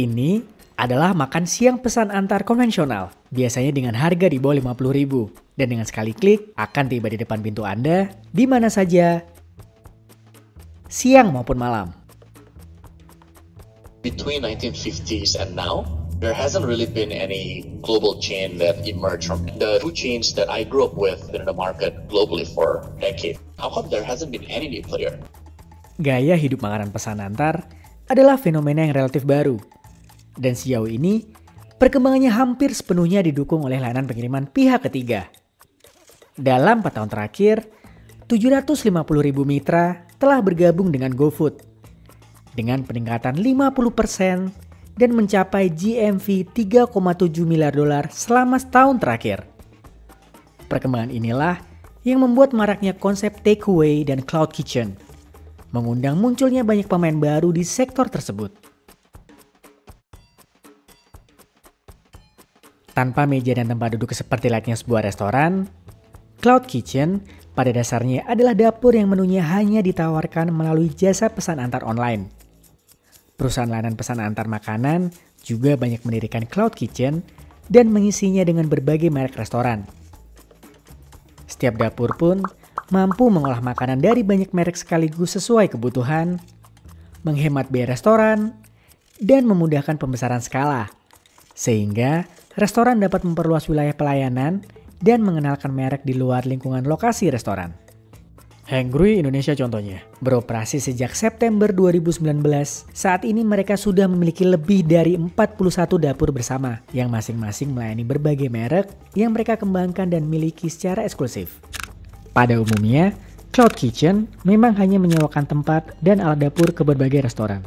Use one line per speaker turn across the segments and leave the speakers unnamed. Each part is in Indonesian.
Ini adalah makan siang pesan antar konvensional, biasanya dengan harga di bawah 50.000. Dan dengan sekali klik, akan tiba di depan pintu Anda, di mana saja, siang maupun malam.
Between 1950s and now, there hasn't really been any global chain that emerged from the food chains that I grew up with in the market globally for decades. How come there hasn't been any new player?
Gaya hidup makanan pesan antar adalah fenomena yang relatif baru. Dan sejauh ini, perkembangannya hampir sepenuhnya didukung oleh layanan pengiriman pihak ketiga. Dalam 4 tahun terakhir, 750.000 mitra telah bergabung dengan GoFood dengan peningkatan 50% dan mencapai GMV 3,7 miliar dolar selama setahun terakhir. Perkembangan inilah yang membuat maraknya konsep takeaway dan cloud kitchen, mengundang munculnya banyak pemain baru di sektor tersebut. Tanpa meja dan tempat duduk seperti layaknya sebuah restoran, cloud kitchen pada dasarnya adalah dapur yang menunya hanya ditawarkan melalui jasa pesan antar online. Perusahaan layanan pesan antar makanan juga banyak mendirikan cloud kitchen dan mengisinya dengan berbagai merek restoran. Setiap dapur pun mampu mengolah makanan dari banyak merek sekaligus sesuai kebutuhan, menghemat biaya restoran, dan memudahkan pembesaran skala. Sehingga restoran dapat memperluas wilayah pelayanan dan mengenalkan merek di luar lingkungan lokasi restoran. Hangry Indonesia contohnya, beroperasi sejak September 2019. Saat ini mereka sudah memiliki lebih dari 41 dapur bersama yang masing-masing melayani berbagai merek yang mereka kembangkan dan miliki secara eksklusif. Pada umumnya, cloud kitchen memang hanya menyewakan tempat dan alat dapur ke berbagai restoran.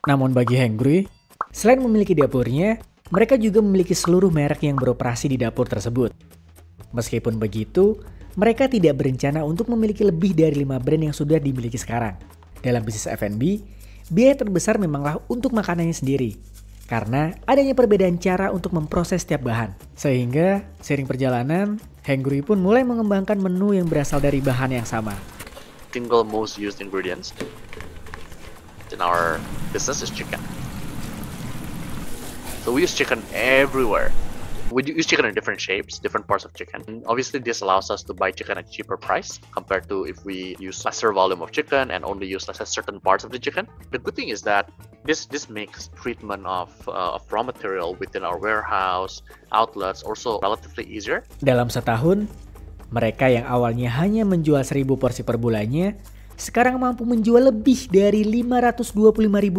Namun bagi Hangry, selain memiliki dapurnya, mereka juga memiliki seluruh merek yang beroperasi di dapur tersebut. Meskipun begitu, mereka tidak berencana untuk memiliki lebih dari 5 brand yang sudah dimiliki sekarang. Dalam bisnis F&B, biaya terbesar memanglah untuk makanannya sendiri, karena adanya perbedaan cara untuk memproses setiap bahan. Sehingga, seiring perjalanan, Hangry pun mulai mengembangkan menu yang berasal dari bahan yang sama.
Single most used ingredients in our business is chicken. So we use chicken everywhere. We use chicken in different shapes, different parts of chicken. And obviously, this allows us to buy chicken at a cheaper price compared to if we use lesser volume of chicken and only use certain parts of the chicken. The good thing is that this makes treatment of raw material within our warehouse, outlets also relatively easier.
Dalam setahun, mereka yang awalnya hanya menjual 1.000 porsi per bulannya, sekarang mampu menjual lebih dari 525.000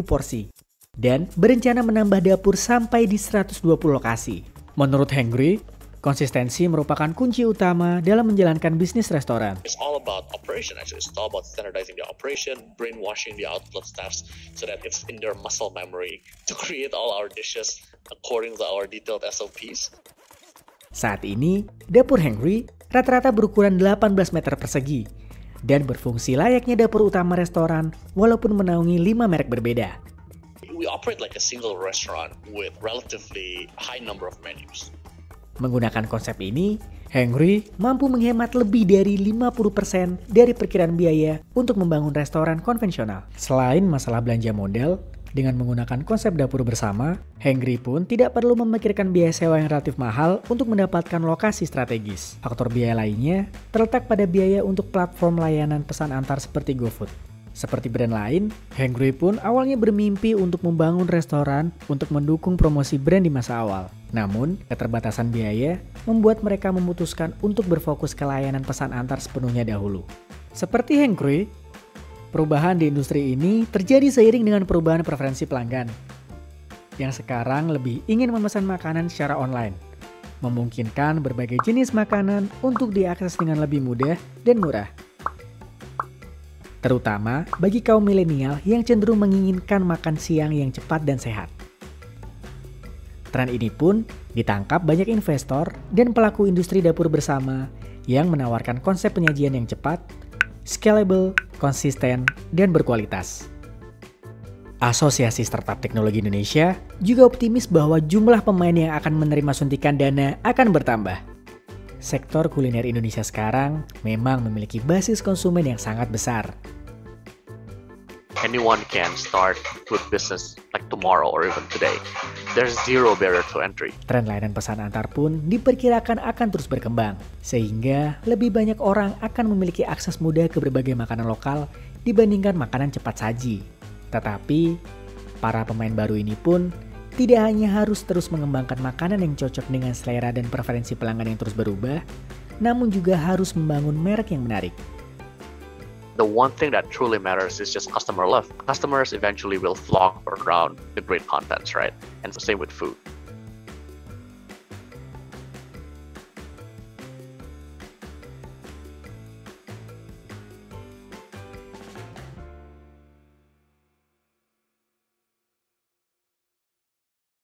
porsi. Dan berencana menambah dapur sampai di 120 lokasi. Menurut Hangry, konsistensi merupakan kunci utama dalam menjalankan bisnis restoran.
It's all about operation actually. It's all about standardizing the operation, brainwashing the outlet staffs so that it's in their muscle memory to create all our dishes according to our detailed SOPs.
Saat ini, dapur Hangry rata-rata berukuran 18 meter persegi dan berfungsi layaknya dapur utama restoran walaupun menaungi 5 merek berbeda.
We operate like a single restaurant with relatively high number of menus.
Menggunakan konsep ini, Hangry mampu menghemat lebih dari 50% dari perkiraan biaya untuk membangun restoran konvensional. Selain masalah belanja modal, dengan menggunakan konsep dapur bersama, Hangry pun tidak perlu memikirkan biaya sewa yang relatif mahal untuk mendapatkan lokasi strategis. Faktor biaya lainnya terletak pada biaya untuk platform layanan pesan antar seperti GoFood. Seperti brand lain, Hangry pun awalnya bermimpi untuk membangun restoran untuk mendukung promosi brand di masa awal. Namun, keterbatasan biaya membuat mereka memutuskan untuk berfokus ke layanan pesan antar sepenuhnya dahulu. Seperti Hangry, perubahan di industri ini terjadi seiring dengan perubahan preferensi pelanggan, yang sekarang lebih ingin memesan makanan secara online, memungkinkan berbagai jenis makanan untuk diakses dengan lebih mudah dan murah. Terutama bagi kaum milenial yang cenderung menginginkan makan siang yang cepat dan sehat. Tren ini pun ditangkap banyak investor dan pelaku industri dapur bersama yang menawarkan konsep penyajian yang cepat, scalable, konsisten, dan berkualitas. Asosiasi Startup Teknologi Indonesia juga optimis bahwa jumlah pemain yang akan menerima suntikan dana akan bertambah. Sektor kuliner Indonesia sekarang memang memiliki basis konsumen yang sangat besar.
anyone can start food business like tomorrow or even today. There's zero barrier to entry.
Tren layanan pesan antar pun diperkirakan akan terus berkembang, sehingga lebih banyak orang akan memiliki akses mudah ke berbagai makanan lokal dibandingkan makanan cepat saji. Tetapi, para pemain baru ini pun tidak hanya harus terus mengembangkan makanan yang cocok dengan selera dan preferensi pelanggan yang terus berubah, namun juga harus membangun merek yang menarik.
The one thing that truly matters is just customer love. Customers eventually will flock around the great contents, right? And same with food.